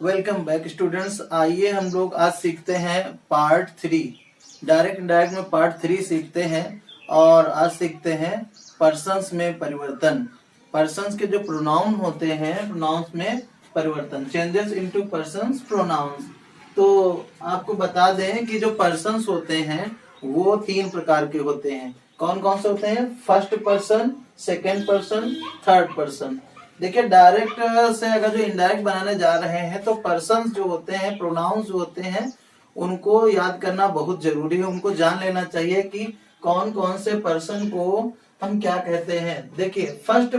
Welcome back students. आइए हम लोग आज सीखते हैं पार्ट 3। डायरेक्ट इनडायरेक्ट में पार्ट 3 सीखते हैं और आज सीखते हैं पर्सन्स में परिवर्तन। पर्सन्स के जो प्रोनाउन होते हैं, प्रोनाउंस में परिवर्तन, चेंजेस इनटू पर्सन्स प्रोनाउंस। तो आपको बता दें कि जो पर्सन्स होते हैं वो 3 प्रकार के होते हैं। कौन कौन से होते हैं? First person, second person, third person. देखिए, डायरेक्ट से अगर जो इनडायरेक्ट बनाने जा रहे हैं तो पर्सन्स जो होते हैं, प्रोनाउंस जो होते हैं, उनको याद करना बहुत जरूरी है। उनको जान लेना चाहिए कि कौन कौन से पर्सन को हम क्या कहते हैं। देखिए, फर्स्ट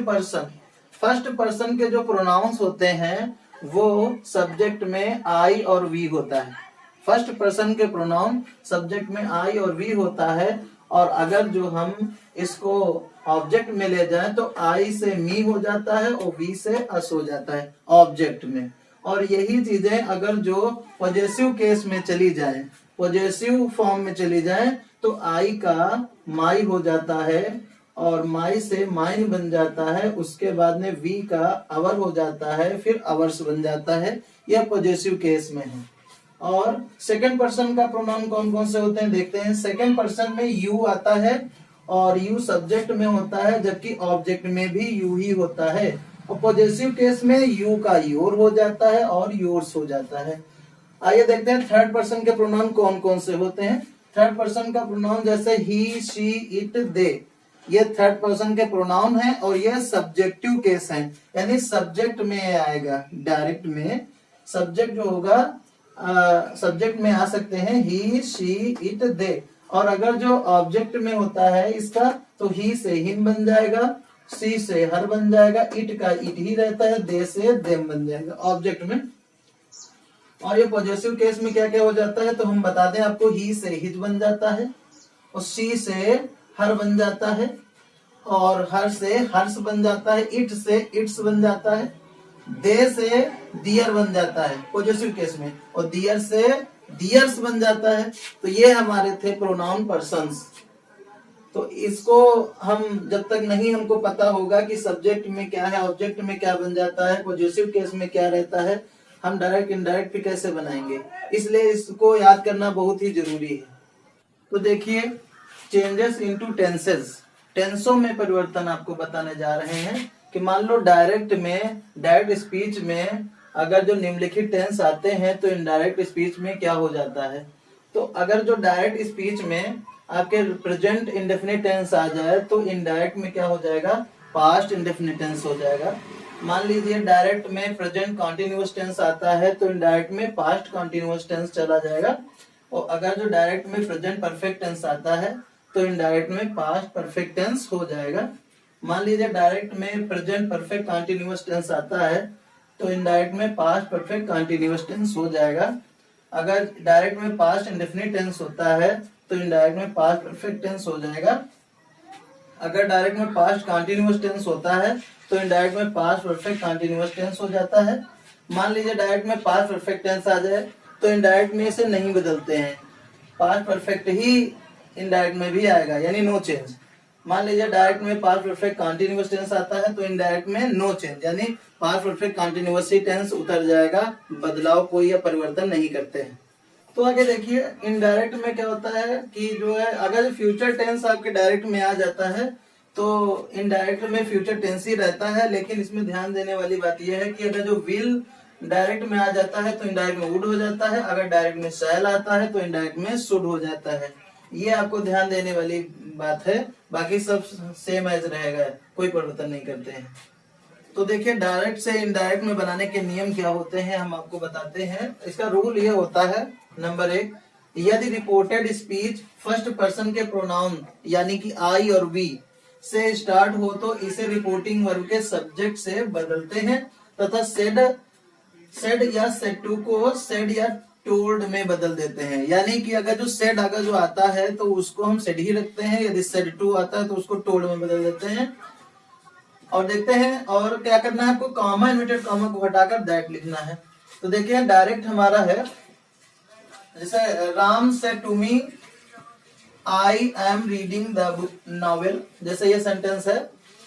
पर्सन के जो प्रोनाउंस होते हैं वो सब्जेक्ट में आई और वी होता है। फर्स्ट पर्सन के प्रोनाउन सब्जेक्ट में आई और वी होता है। और अगर जो हम इसको ऑब्जेक्ट में ले जाएं तो आई से मी हो जाता है और वी से अस हो जाता है ऑब्जेक्ट में। और यही चीजें अगर जो पॉजेसिव केस में चली जाए, पॉजेसिव फॉर्म में चली जाए, तो आई का माई हो जाता है और माई से माइन बन जाता है। उसके बाद में वी का अवर हो जाता है, फिर अवर्स बन जाता है। यह पॉजेसिव केस में है। और सेकंड पर्सन का प्रोनाउन कौन कौन से होते हैं देखते हैं। सेकंड पर्सन में यू आता है और यू सब्जेक्ट में होता है, जबकि ऑब्जेक्ट में भी यू ही होता है। और पॉजेसिव केस में यू का योर हो जाता है और योर्स हो जाता है। आइए देखते हैं थर्ड पर्सन के प्रोनाउन कौन कौन से होते हैं। थर्ड पर्सन का प्रोनाउन जैसे ही, शी, इट, दे, ये थर्ड पर्सन के प्रोनाउन है और ये सब्जेक्टिव केस है, यानी सब्जेक्ट में आएगा। डायरेक्ट में सब्जेक्ट जो होगा, सब्जेक्ट में आ सकते हैं ही, शी, इट, दे। और अगर जो ऑब्जेक्ट में होता है इसका, तो ही से हिम बन जाएगा, सी से हर बन जाएगा, इट का इट ही रहता है, दे से देम बन जाएगा ऑब्जेक्ट में। और ये पॉजेसिव केस में क्या क्या हो जाता है तो हम बता दें आपको। ही से हिज बन जाता है और सी से हर बन जाता है और हर से हर्ष बन जाता है, इट से इट्स बन जाता है, दे से दियर बन जाता है पॉजेसिव केस में, और दियर से दियर्स बन जाता है। तो ये हमारे थे प्रोनाउन पर्सन्स। तो इसको हम जब तक नहीं हमको पता होगा कि सब्जेक्ट में क्या है, ऑब्जेक्ट में क्या बन जाता है, पॉजेसिव केस में क्या रहता है, हम डायरेक्ट इनडायरेक्ट भी कैसे बनाएंगे। इसलिए इसको याद करना बहुत ही जरूरी है। तो देखिए, चेंजेस इनटू टेंसेस, टेंसों में परिवर्तन आपको बताने जा रहे हैं। कि मान लो डायरेक्ट स्पीच में अगर जो निम्नलिखित टेंस आते हैं तो इनडायरेक्ट स्पीच में क्या हो जाता है। तो अगर जो डायरेक्ट स्पीच में आपके प्रेजेंट इंडेफिनिट टेंस आ जाए तो इनडायरेक्ट में क्या हो जाएगा, पास्ट इंडेफिनिट टेंस हो जाएगा। मान लीजिए डायरेक्ट में प्रेजेंट कॉन्टिन्यूअस टेंस आता है तो इनडायरेक्ट में पास्ट कॉन्टिन्यूअस टेंस चला जाएगा। और अगर जो डायरेक्ट में प्रेजेंट परफेक्ट टेंस आता है तो इनडायरेक्ट में पास्ट परफेक्ट टेंस हो जाएगा। मान लीजिए डायरेक्ट में प्रेजेंट परफेक्ट कॉन्टिन्यूअस टेंस आता है तो इनडायरेक्ट में पास्ट परफेक्ट कॉन्टिन्यूअस टेंस हो जाएगा। अगर डायरेक्ट में पास्ट इंडेफिनिट टेंस होता है तो इनडायरेक्ट में पास्ट परफेक्ट टेंस हो जाएगा। अगर डायरेक्ट में पास्ट कॉन्टिन्यूअस टेंस होता है तो इनडायरेक्ट में पास्ट परफेक्ट कॉन्टिन्यूअस टेंस हो जाता है। मान लीजिए डायरेक्ट में पास्ट परफेक्ट टेंस आ जाए तो इनडायरेक्ट में इसे नहीं बदलते हैं, पास्ट परफेक्ट ही इनडायरेक्ट में भी आएगा, यानी नो चेंज। मान लीजिए डायरेक्ट में पास्ट परफेक्ट कॉन्टिन्यूअस टेंस आता है तो इनडायरेक्ट में नो चेंज, यानी पास्ट परफेक्ट कॉन्टिन्यूअस ही टेंस उतर जाएगा, बदलाव कोई या परिवर्तन नहीं करते हैं। तो आगे देखिए, इनडायरेक्ट में क्या होता है कि जो है अगर फ्यूचर टेंस आपके डायरेक्ट में आ जाता है तो इनडायरेक्ट में फ्यूचर टेंस ही रहता है। लेकिन इसमें ध्यान देने वाली बात यह है कि अगर जो विल डायरेक्ट में आ जाता है तो इनडायरेक्ट में वुड हो जाता है, अगर डायरेक्ट में शैल आता है तो इनडायरेक्ट में शुड हो जाता है। ये आपको ध्यान देने वाली बात है, बाकी सब सेम एज रहेगा, कोई परिवर्तन नहीं करते हैं। तो देखिए, डायरेक्ट से इनडायरेक्ट में बनाने के नियम क्या होते हैं हम आपको बताते हैं। इसका रूल ये होता है, नंबर 1, यदि रिपोर्टेड स्पीच फर्स्ट पर्सन के प्रोनाउन यानी कि आई और वी से स्टार्ट हो तो इसे रिपोर्टिंग वर्ब के सब्जेक्ट से बदलते हैं तथा सेड या सेड टू को सेड या टोल्ड में बदल देते हैं। यानी कि अगर जो सेड अगर जो आता है तो उसको हम सेड ही रखते हैं, यदि सेड टू आता है तो उसको टोल्ड में बदल देते हैं। और देखते हैं और क्या करना है आपको, कॉमा इन्वर्टेड कॉमा को हटाकर दैट लिखना है। तो देखिए, डायरेक्ट हमारा है, जैसे Ram said to me I am reading the novel, जैसे ये सेंटेंस है।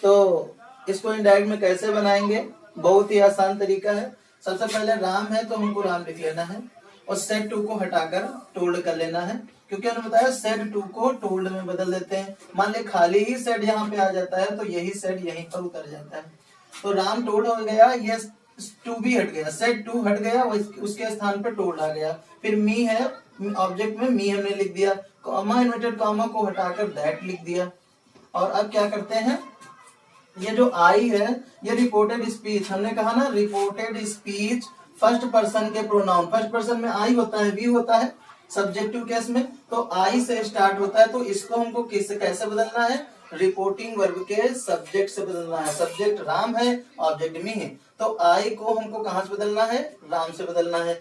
तो इसको इनडायरेक्ट में कैसे बनाएंगे, बहुत ही आसान तरीका है। सबसे पहले राम है तो हमको राम लिख लेना है और सेड टू को हटाकर टोल्ड कर लेना है, क्योंकि उन्होंने बताया सेड टू को टोल्ड में बदल देते हैं। मान ले खाली ही सेड यहाँ पे आ जाता है तो यही सेड यहीं पर उतर जाता है। तो राम टोल्ड हो गया, ये टू भी हट गया, सेड टू हट गया, उसके स्थान पर टोल्ड आ गया। फिर मी है, ऑब्जेक्ट में मी हमने लिख दिया, कॉमा इन्वर्टेड कॉमा को हटाकर दैट लिख दिया। और अब क्या करते हैं, ये जो आई है ये रिपोर्टेड स्पीच, हमने कहा ना रिपोर्टेड स्पीच फर्स्ट पर्सन के प्रोनाउन, फर्स्ट पर्सन में आई होता है, वी होता है सब्जेक्टिव केस में, तो आई से स्टार्ट होता है। तो इसको हमको कैसे बदलना है, रिपोर्टिंग वर्ब के सब्जेक्ट से बदलना है। सब्जेक्ट राम है, ऑब्जेक्ट मी है, तो आई को हमको कहाँ से बदलना है, राम से बदलना है।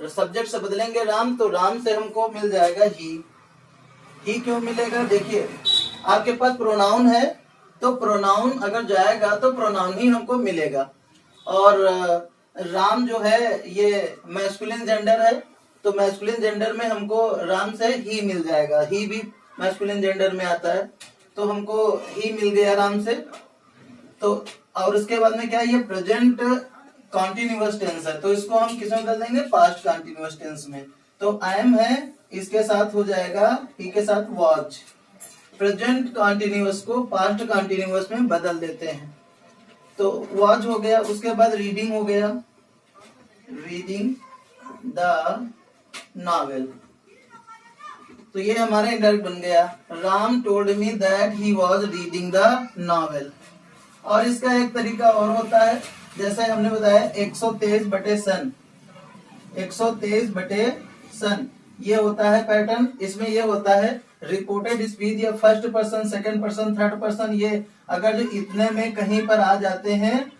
सब्जेक्ट से बदलेंगे राम, तो राम से हमको मिल जाएगा ही क्यों मिलेगा, देखिए आपके पास प्रोनाउन है तो प्रोनाउन अगर जाएगा तो प्रोनाउन ही हमको मिलेगा। और राम जो है ये मैस्कुलिन जेंडर है, तो मैस्कुलिन जेंडर में हमको राम से ही मिल जाएगा, ही भी मैस्कुलिन जेंडर में आता है, तो हमको ही मिल गया राम से। तो और उसके बाद में क्या है, ये प्रेजेंट कॉन्टिन्यूअस टेंस है, तो इसको हम किस में बदल देंगे, पास्ट कॉन्टिन्यूअस टेंस में। तो आई एम है, इसके साथ हो जाएगा ही के साथ वॉच। प्रेजेंट कॉन्टिन्यूअस को पास्ट कॉन्टिन्यूअस में बदल देते हैं, तो वॉच हो गया। उसके बाद रीडिंग हो गया, रीडिंग द नॉवेल, तो ये हमारा इंडायरेक्ट बन गया, Ram told me that he was reading the novel. और इसका एक तरीका और होता है, जैसे हमने बताया 123 बटे सन, 123 बटे सन ये होता है पैटर्न। इसमें ये होता है रिपोर्टेड स्पीच या first person, second person, third person, ये अगर जो इतने में कहीं पर आ जाते हैं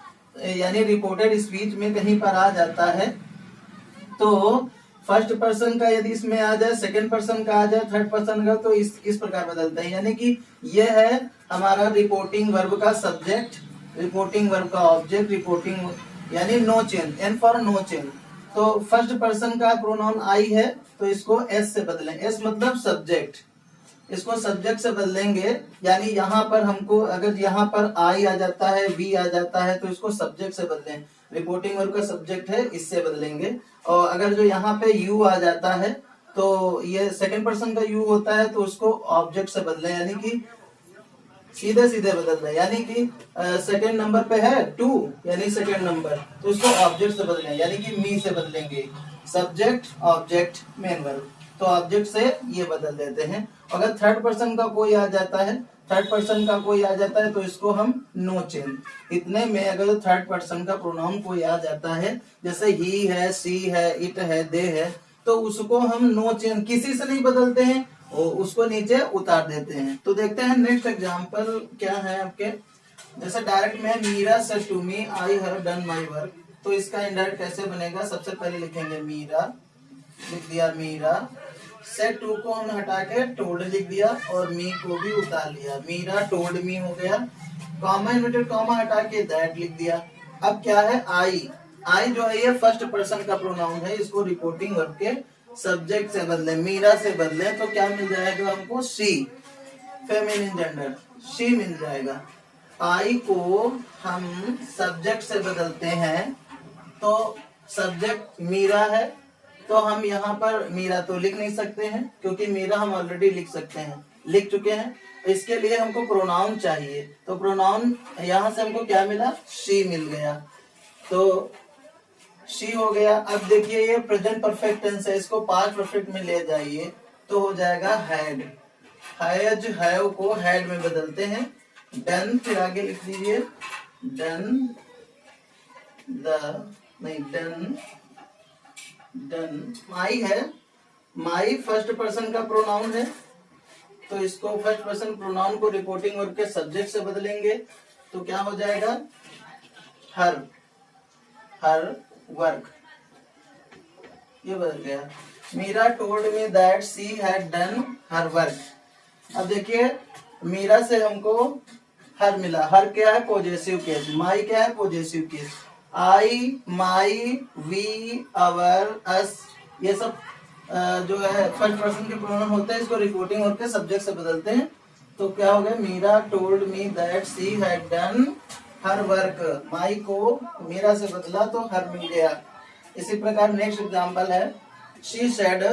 यानी रिपोर्टेड स्पीच में कहीं पर आ जाता है, तो फर्स्ट पर्सन का यदि इसमें आ जाए, सेकंड पर्सन का आ जाए, थर्ड पर्सन का, तो इस प्रकार बदलते हैं। यानी कि ये है हमारा रिपोर्टिंग वर्ब का सब्जेक्ट, रिपोर्टिंग वर्ब का ऑब्जेक्ट, रिपोर्टिंग यानी no change, N for no change. तो फर्स्ट पर्सन का प्रोनाउन आई है तो इसको एस से बदलें, एस मतलब सब्जेक्ट, इसको सब्जेक्ट से बदलेंगे। यानी यहाँ पर हमको अगर यहाँ पर आई आ जाता है, वी आ जाता है, तो इसको सब्जेक्ट से बदलें, रिपोर्टिंग वर्ब का सब्जेक्ट है इससे बदलेंगे। और अगर जो यहाँ पे यू आ जाता है तो ये सेकंड पर्सन का यू होता है, तो उसको ऑब्जेक्ट से बदलें, यानी कि सीधे सीधे बदल रहे, यानी कि सेकंड नंबर पे है टू, यानी सेकंड नंबर, तो इसको ऑब्जेक्ट से बदलें, यानी कि मी से बदलेंगे, सब्जेक्ट ऑब्जेक्ट मेन वर्ब, तो ऑब्जेक्ट से ये बदल देते हैं। अगर थर्ड पर्सन का कोई आ जाता है, थर्ड पर्सन का कोई आ जाता है, तो इसको हम नो चेंज, इतने में अगर थर्ड पर्सन का प्रोनाउन कोई आ जाता है, जैसे ही है, सी है, इट है, दे है, तो उसको हम नो चेंज किसी से नहीं बदलते हैं, उसको नीचे उतार देते हैं। तो देखते हैं नेक्स्ट एग्जांपल क्या है आपके, जैसे डायरेक्ट में Meera said to me I have done my work, तो इसका इनडायरेक्ट कैसे बनेगा, सबसे पहले लिखेंगे मीरा, लिख दिया मीरा, सेड टू को हमने हटा के टोल्ड लिख दिया और मी को भी उतार लिया, मीरा टोल्ड मी हो गया, कॉमा इन्वर्टेड कॉमा हटा के दैट लिख दिया। अब क्या है, आई, आई जो है ये फर्स्ट पर्सन का प्रोनाउन है, इसको रिपोर्टिंग वर्ब के सब्जेक्ट से बदले, मीरा से बदले, तो क्या मिल जाएगा हमको, शी, फेमिनिन जेंडर, शी मिल जाएगा। आई को हम सब्जेक्ट से बदलते हैं, तो सब्जेक्ट मीरा है, तो हम यहाँ पर मीरा तो लिख नहीं सकते हैं, क्योंकि मीरा हम ऑलरेडी लिख सकते हैं, लिख चुके हैं। इसके लिए हमको प्रोनाउन चाहिए, तो प्रोनाउन यहाँ से हमको क्या मिला, शी मिल गया, तो शी हो गया। अब देखिए ये प्रेजेंट परफेक्ट टेंस है, इसको पास्ट परफेक्ट में ले जाइए तो हो जाएगा हैड, हैज हैव को हैड में बदलते हैं, डन, फिर आगे लिख दीजिए डन द, नहीं डन, डन, माई है, माई फर्स्ट पर्सन का प्रोनाउन है, तो इसको फर्स्ट पर्सन प्रोनाउन को रिपोर्टिंग वर्ब के सब्जेक्ट से बदलेंगे, तो क्या हो जाएगा, हर, हर वर्क, ये बदल गया। Meera told me that she had done her work. अब देखिए मीरा से हमको हर मिला, हर क्या है, पॉजेसिव केस, माई क्या है, possessive case, I, my, we, our, us, ये सब जो है फर्स्ट पर्सन के प्रोनाउन होते हैं, इसको रिपोर्टिंग वर्ब के सब्जेक्ट से बदलते हैं, तो क्या हो गया, Meera told me that she had done her work, my को मीरा से बदला तो हर मिल गया। इसी प्रकार नेक्स्ट एग्जांपल है she said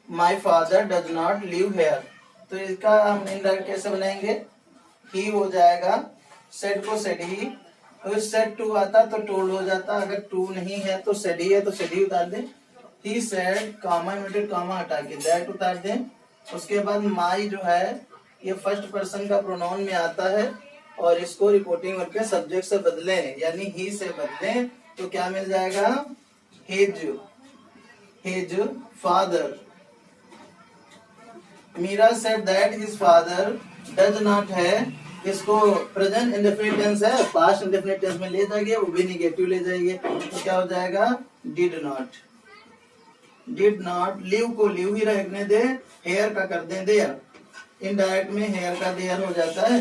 my father does not live here. तो इसका हम इनडायरेक्ट कैसे बनाएंगे, ही हो जाएगा, सेड को सेड ही, अगर सेड टू आता तो टोल्ड हो जाता, अगर टू नहीं है तो सेड ही है तो सेड ही उतार दें। He said comma inverted comma हटा के दैट उतार दें। उसके बाद माई जो है ये फर्स्ट पर्सन का प्रोनाउन में आता है और इसको रिपोर्टिंग वर्ब के सब्जेक्ट से बदलें, यानी ही से बदलें तो क्या मिल जाएगा, his father. Meera said that his father does not है, इसको प्रेजेंट इंडेफिनिट टेंस है, पास्ट इंडेफिनिट टेंस में ले जाएंगे, वो भी निगेटिव ले जाएंगे तो क्या हो जाएगा, डिड नॉट। लिव को लिव ही रहने दे, हेयर का कर दें देयर, इनडायरेक्ट में हेयर का देयर हो जाता है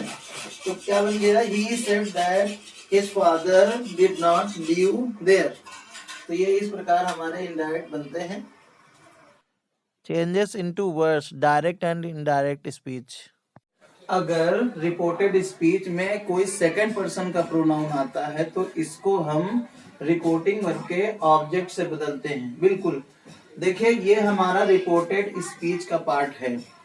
तो क्या बन गया, he said that his father did not live there. तो ये इस प्रकार हमारे इनडायरेक्ट बनते हैं। Changes into words, direct and indirect speech. अगर रिपोर्टेड स्पीच में कोई सेकंड पर्सन का प्रोनाउन आता है तो इसको हम रिपोर्टिंग वर्ब के ऑब्जेक्ट से बदलते हैं। बिल्कुल देखिए ये हमारा रिपोर्टेड स्पीच का पार्ट है।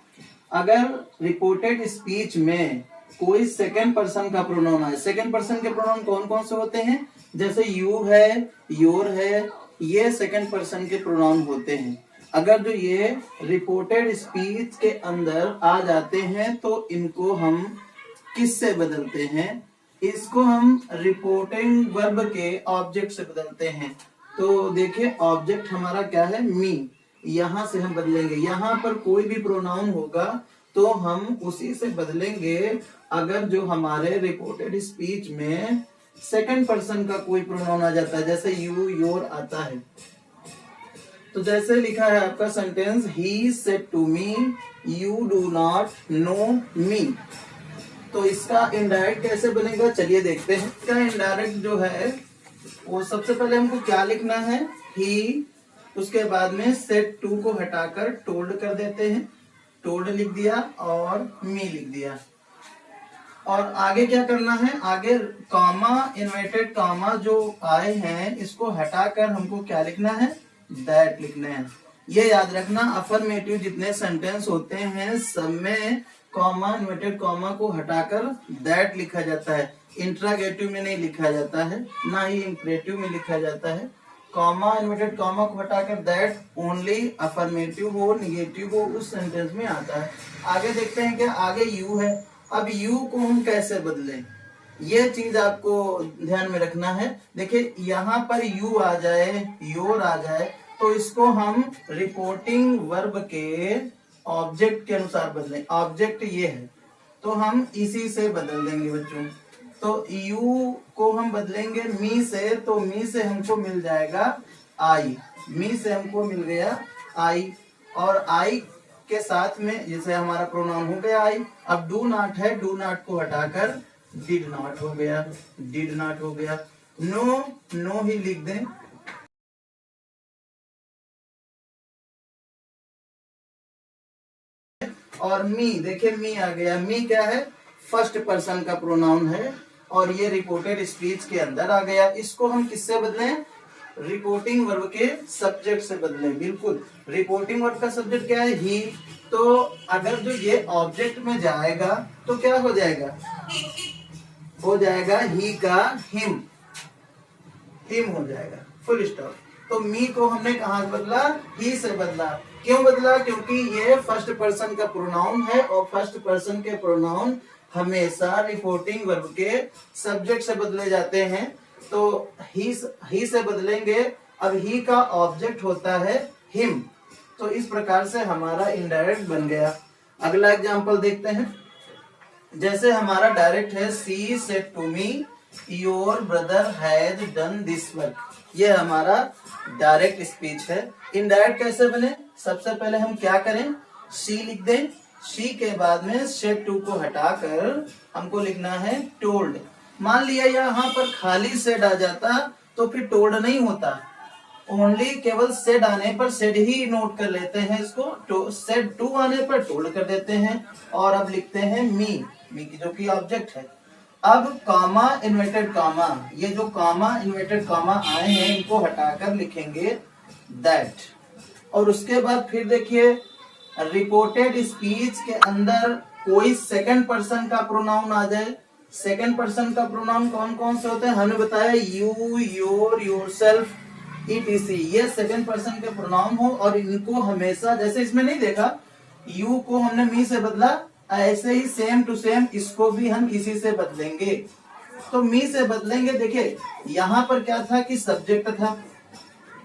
अगर रिपोर्टेड स्पीच में कोई सेकंड पर्सन का प्रोनाउन आए, सेकंड पर्सन के प्रोनाउन कौन कौन से होते हैं, जैसे यू है, योर है, ये सेकंड पर्सन के प्रोनाउन होते हैं। अगर जो ये रिपोर्टेड स्पीच के अंदर आ जाते हैं तो इनको हम किससे बदलते हैं, इसको हम रिपोर्टिंग वर्ब के ऑब्जेक्ट से बदलते हैं। तो देखिए ऑब्जेक्ट हमारा क्या है, मी, यहां से हम बदलेंगे, यहां पर कोई भी प्रोनाउन होगा तो हम उसी से बदलेंगे अगर जो हमारे रिपोर्टेड स्पीच में सेकंड पर्सन का कोई प्रोनाउन आ जाता है, जैसे यू, योर आता है। तो जैसे लिखा है आपका sentence, he said to me you do not know me, तो इसका इनडायरेक्ट कैसे बनेगा, चलिए देखते हैं। इसका इनडायरेक्ट जो है वो सबसे पहले हमको क्या लिखना है, ही, उसके बाद में सेड टू को हटाकर टोल्ड कर देते हैं, टोल्ड लिख दिया और मी लिख दिया। और आगे क्या करना है, आगे कॉमा, इन्वर्टेड कॉमा जो आए हैं इसको हटाकर हमको क्या लिखना है, दैट लिखना है। ये याद रखना, अफर्मेटिव जितने सेंटेंस होते हैं सब में कॉमा, इन्वर्टेड कॉमा को हटाकर दैट लिखा जाता है, इंट्रागेटिव में नहीं लिखा जाता है, ना ही इंपरेटिव में लिखा जाता है। कॉमा, इन्वर्टेड कॉमा को हटाकर दैट ओनली अफर्मेटिव हो, निगेटिव हो, उस सेंटेंस में आता है। आगे देखते हैं कि आगे यू है। अब यू को हम कैसे बदलें, ये चीज आपको ध्यान में रखना है। देखिए यहाँ पर यू आ जाए, योर आ जाए तो इसको हम रिपोर्टिंग वर्ब के ऑब्जेक्ट के अनुसार बदलें। ऑब्जेक्ट ये है तो हम इसी से बदल देंगे बच्चों। तो यू को हम बदलेंगे मी से, तो मी से हमको मिल जाएगा आई, मी से हमको मिल गया आई, और आई के साथ में जैसे हमारा प्रोनाउन हो गया आई। अब डू नॉट है, डू नॉट को हटाकर डिड नॉट हो गया, डिड नॉट हो गया। नो, नो ही लिख दें। और मी, देखिए मी आ गया, मी क्या है, फर्स्ट पर्सन का प्रोनाउन है और ये रिपोर्टेड स्पीच के अंदर आ गया। इसको हम किससे बदलें, रिपोर्टिंग वर्ब के सब्जेक्ट से बदलें। बिल्कुल, रिपोर्टिंग वर्ब का सब्जेक्ट क्या है, ही, तो अगर जो ये ऑब्जेक्ट में जाएगा तो क्या हो जाएगा, हो जाएगा ही का हिम, हिम हो जाएगा, फुल स्टॉप। तो मी को हमने कहाँ बदला, ही से बदला। क्यों बदला, क्योंकि ये फर्स्ट पर्सन का प्रोनाउन है और फर्स्ट पर्सन के प्रोनाउन हमेशा रिपोर्टिंग वर्ब के सब्जेक्ट से बदले जाते हैं। तो ही से बदलेंगे। अब ही का ऑब्जेक्ट होता है हिम, तो इस प्रकार से हमारा इनडायरेक्ट बन गया। अगला एग्जांपल देखते हैं। जैसे हमारा डायरेक्ट है, she said to me your brother has done this work, ये हमारा डायरेक्ट स्पीच है। इनडायरेक्ट कैसे बने, सबसे पहले हम क्या करें, सी लिख दें, सी के बाद में सेड टू को हटाकर हमको लिखना है टोल्ड। मान लिया यहाँ पर खाली सेड आ जाता तो फिर टोल्ड नहीं होता, ओनली केवल सेड आने पर सेड ही नोट कर लेते हैं इसको, तो सेड टू आने पर टोल्ड कर देते हैं। और अब लिखते हैं मी, मी की जो कि ऑब्जेक्ट है। अब कॉमा इन्वर्टेड कॉमा, ये जो कॉमा इन्वर्टेड कॉमा आए हैं इनको हटाकर लिखेंगे दैट। और उसके बाद फिर देखिए रिपोर्टेड स्पीच के अंदर कोई सेकंड पर्सन का प्रोनाउन आ जाए। सेकंड पर्सन का प्रोनाउन कौन कौन से होते हैं, हमने बताया यू, योर, योरसेल्फ, etc। ये सेकंड पर्सन के प्रोनाउन हो और इनको हमेशा, जैसे इसमें नहीं देखा यू को हमने मी से बदला, ऐसे ही सेम टू सेम इसको भी हम इसी से बदलेंगे। तो मी से बदलेंगे। देखिए यहाँ पर क्या था कि सब्जेक्ट था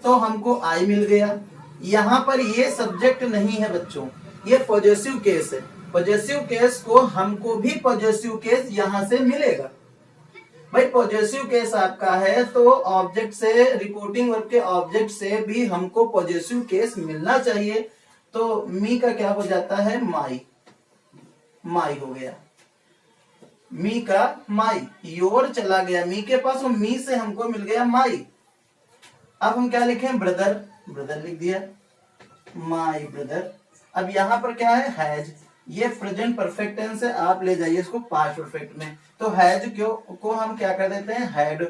तो हमको आई मिल गया। यहाँ पर ये सब्जेक्ट नहीं है बच्चों, ये पॉजेसिव केस है। पॉजेसिव केस को हमको भी पॉजेसिव केस यहाँ से मिलेगा। भाई पॉजेसिव केस आपका है तो ऑब्जेक्ट से, रिपोर्टिंग वर्ब के ऑब्जेक्ट से भी हमको पॉजेसिव केस मिलना चाहिए। तो मी का क्या हो जाता है, माई, माई हो गया, मी का माई। योर चला गया मी के पास और मी से हमको मिल गया माई। अब हम क्या लिखें, ब्रदर, ब्रदर लिख दिया, माई ब्रदर। अब यहाँ पर क्या है, हैज। ये प्रेजेंट परफेक्ट टेंस है, आप ले जाइए इसको पास्ट परफेक्ट में। तो हैज को हम क्या कर देते हैं, हैड,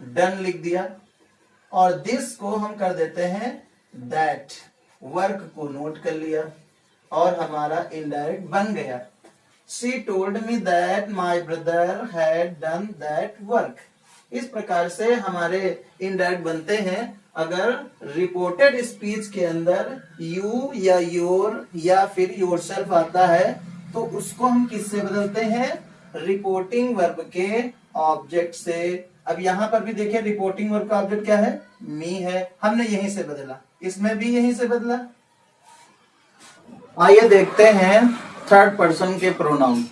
डन लिख दिया। और दिस को हम कर देते हैं दैट, वर्क को नोट कर लिया और हमारा इनडायरेक्ट बन गया। She told me that my brother had done that work। इस प्रकार से हमारे इनडायरेक्ट बनते हैं। अगर रिपोर्टेड स्पीच के अंदर यू या योर या फिर योरसेल्फ आता है तो उसको हम किससे बदलते हैं, रिपोर्टिंग वर्ब के ऑब्जेक्ट से। अब यहाँ पर भी देखिए रिपोर्टिंग वर्ब का ऑब्जेक्ट क्या है, मी है, हमने यहीं से बदला, इसमें भी यहीं से बदला। आइए देखते हैं थर्ड पर्सन के प्रोनाउन।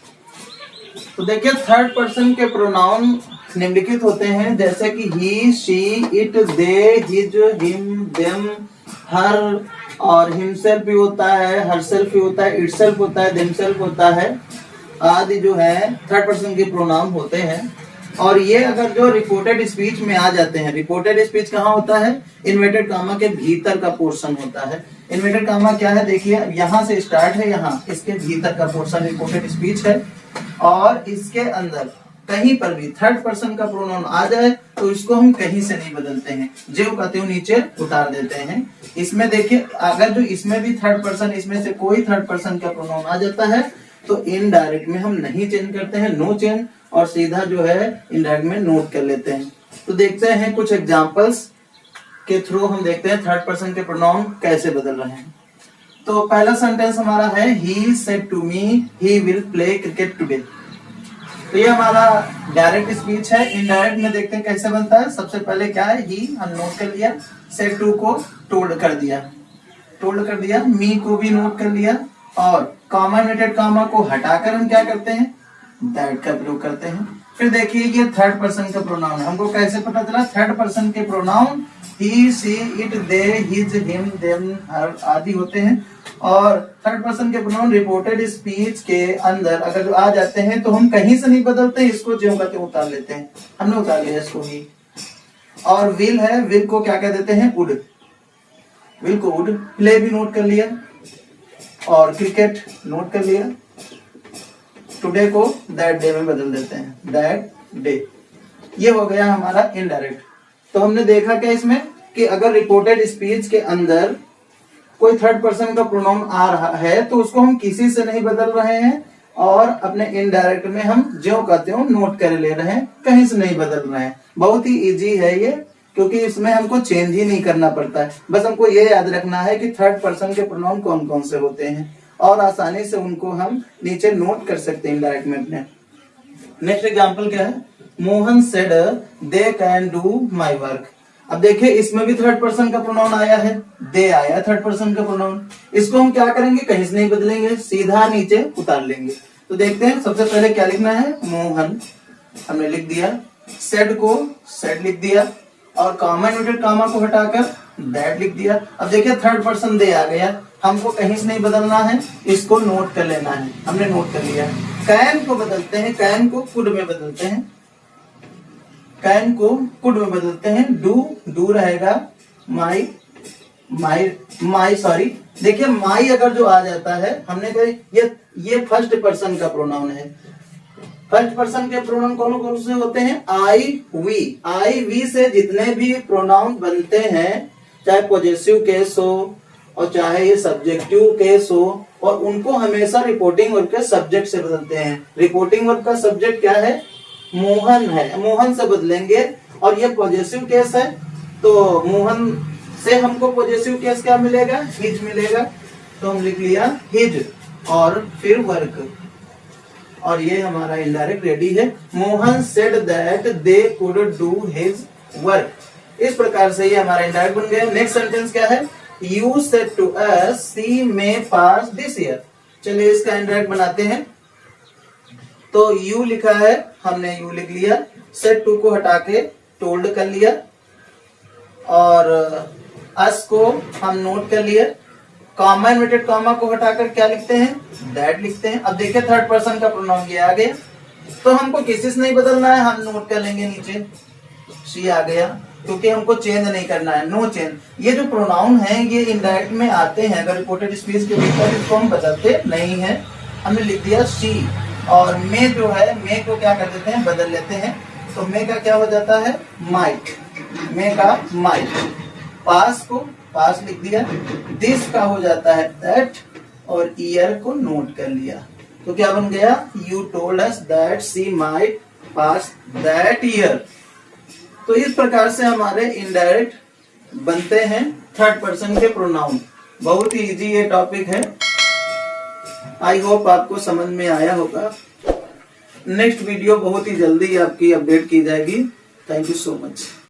तो देखिए थर्ड पर्सन के प्रोनाउन निम्नलिखित होते हैं, जैसे कि he, she, it, they, his, him, them, her, और हिमसेल्फ भी होता है, हरसेल्फ भी होता है, इटसेल्फ होता है, देमसेल्फ होता है, आदि जो है थर्ड पर्सन के प्रोनाउन होते हैं। और ये अगर जो रिपोर्टेड स्पीच में आ जाते हैं, रिपोर्टेड स्पीच कहाँ होता है, इन्वर्टेड कामा के भीतर का पोर्शन होता है। इन्वर्टेड कामा क्या है, देखिए यहाँ से स्टार्ट है, यहाँ इसके भीतर का पोर्शन रिपोर्टेड स्पीच है। और इसके अंदर कहीं पर भी थर्ड पर्सन का प्रोनाउन आ जाए तो इसको हम कहीं से नहीं बदलते हैं, जो कहते हो नीचे उतार देते हैं। इसमें देखिए अगर जो इसमें भी थर्ड पर्सन, इसमें से कोई थर्ड पर्सन का प्रोनाउन आ जाता है तो इनडायरेक्ट में हम नहीं चेंज करते हैं, नो चेंज, और सीधा जो है इनडायरेक्ट में नोट कर लेते हैं। तो देखते हैं कुछ एग्जांपल्स के थ्रू हम देखते हैं थर्ड पर्सन के प्रोनाउन कैसे बदल रहे हैं। तो पहला सेंटेंस हमारा है he said to me he will play cricket today. तो ये हमारा डायरेक्ट स्पीच है। इनडायरेक्ट में देखते हैं कैसे बनता है। सबसे पहले क्या है, ही हम नोट कर लिया, सेड टू को टोल्ड कर दिया, टोल्ड कर दिया, मी को भी नोट कर लिया, और कॉमा इन्वर्टेड कॉमा को हटाकर हम क्या करते हैं, दैट का प्रयोग करते हैं। फिर देखिए ये थर्ड पर्सन का प्रोनाउन है, हमको कैसे पता चला, थर्ड पर्सन के pronoun he, she, it, they, his, him, them, her आदि होते हैं। और थर्ड पर्सन के प्रोनाउन रिपोर्टेड स्पीच के अंदर अगर जो आ जाते हैं तो हम कहीं से नहीं बदलते, इसको ज्यों का त्यों उतार लेते हैं। हमने उतार लिया इसको ही। और विल है, विल को क्या कह देते हैं, वुड, विल को वुड। प्ले भी नोट कर लिया और क्रिकेट नोट कर लिया। टुडे को दैट डे में बदल देते हैं, दैट डे। ये हो गया हमारा इनडायरेक्ट। तो हमने देखा क्या इसमें कि अगर रिपोर्टेड स्पीच के अंदर कोई थर्ड पर्सन का प्रोनाउन आ रहा है तो उसको हम किसी से नहीं बदल रहे हैं और अपने इनडायरेक्ट में हम ज्यों का त्यों नोट कर ले रहे हैं, कहीं से नहीं बदल रहे हैं। बहुत ही इजी है ये, क्योंकि इसमें हमको चेंज ही नहीं करना पड़ता है। बस हमको ये याद रखना है कि थर्ड पर्सन के प्रोनाउन कौन कौन से होते हैं और आसानी से उनको हम नीचे नोट कर सकते हैं इनडायरेक्ट में अपने। नेक्स्ट एग्जांपल क्या है, Mohan said they can do my work. अब देखिए इसमें भी थर्ड पर्सन का प्रोनाउन आया है, दे आया थर्ड पर्सन का प्रोनाउन। इसको हम क्या करेंगे, कहीं से नहीं बदलेंगे, सीधा नीचे उतार लेंगे। तो देखते हैं सबसे पहले क्या लिखना है, मोहन हमने लिख दिया, सेड को सेड लिख दिया और कॉमा इन्वर्टेड कॉमा को हटाकर दैट लिख दिया। अब देखिए थर्ड पर्सन दे आ गया, हमको कहीं से नहीं बदलना है, इसको नोट कर लेना है, हमने नोट कर लिया। कैन को बदलते हैं, कैन को कुड में बदलते हैं, कैन को कुड में बदलते हैं। डू डू रहेगा, माई माई माई सॉरी। देखिए माई अगर जो आ जाता है, हमने कहा ये फर्स्ट पर्सन का प्रोनाउन है, फर्स्ट पर्सन के प्रोनाउन कौन कौन से होते हैं? आई वी से जितने भी प्रोनाउन बनते हैं, चाहे पॉजेसिव केस हो और चाहे ये सब्जेक्टिव केस हो, और उनको हमेशा रिपोर्टिंग वर्ब के सब्जेक्ट से बदलते हैं। रिपोर्टिंग वर्ब का सब्जेक्ट क्या है? मोहन है, मोहन से बदलेंगे। और ये पॉजेसिव केस है, तो मोहन से हमको पॉजेसिव केस क्या मिलेगा? हिज मिलेगा। तो हम लिख लिया हिज और फिर वर्क, और ये हमारा इनडायरेक्ट रेडी है। Mohan said that they could do his work. इस प्रकार से ये हमारा इनडायरेक्ट बन गया। नेक्स्ट सेंटेंस क्या है? You said to us she may pass this year. चलिए इसका इनडायरेक्ट बनाते हैं। तो यू लिखा है, हमने यू लिख लिया, सेड टू को हटा के टोल्ड कर लिया, और अस को हम नोट कर लिया। कॉमा इन्वर्टेड कॉमा को हटाकर क्या लिखते हैं? दैट लिखते हैं। अब देखिए थर्ड पर्सन का प्रोनाउन ये आ गया, तो हमको किसी से नहीं बदलना है, हम नोट कर लेंगे नीचे शी आ गया, क्योंकि हमको चेंज नहीं करना है, नो चेंज। ये जो प्रोनाउन है ये इनडायरेक्ट में आते हैं, अगर रिपोर्टेड स्पीच के भीतर इसको हम बदलते नहीं है। हमने लिख दिया शी, और मे जो है, मे को क्या कर देते हैं? बदल लेते हैं। तो मे का क्या हो जाता है? माइट, मे का माइट। पास को पास लिख दिया। दिस का हो जाता है दैट, और ईयर को नोट कर लिया। तो क्या बन गया? You told us that she might pass that year. तो इस प्रकार से हमारे इनडायरेक्ट बनते हैं थर्ड पर्सन के प्रोनाउन। बहुत ही इजी ये टॉपिक है। आई होप आपको समझ में आया होगा। नेक्स्ट वीडियो बहुत ही जल्दी आपकी अपडेट की जाएगी। Thank you so much.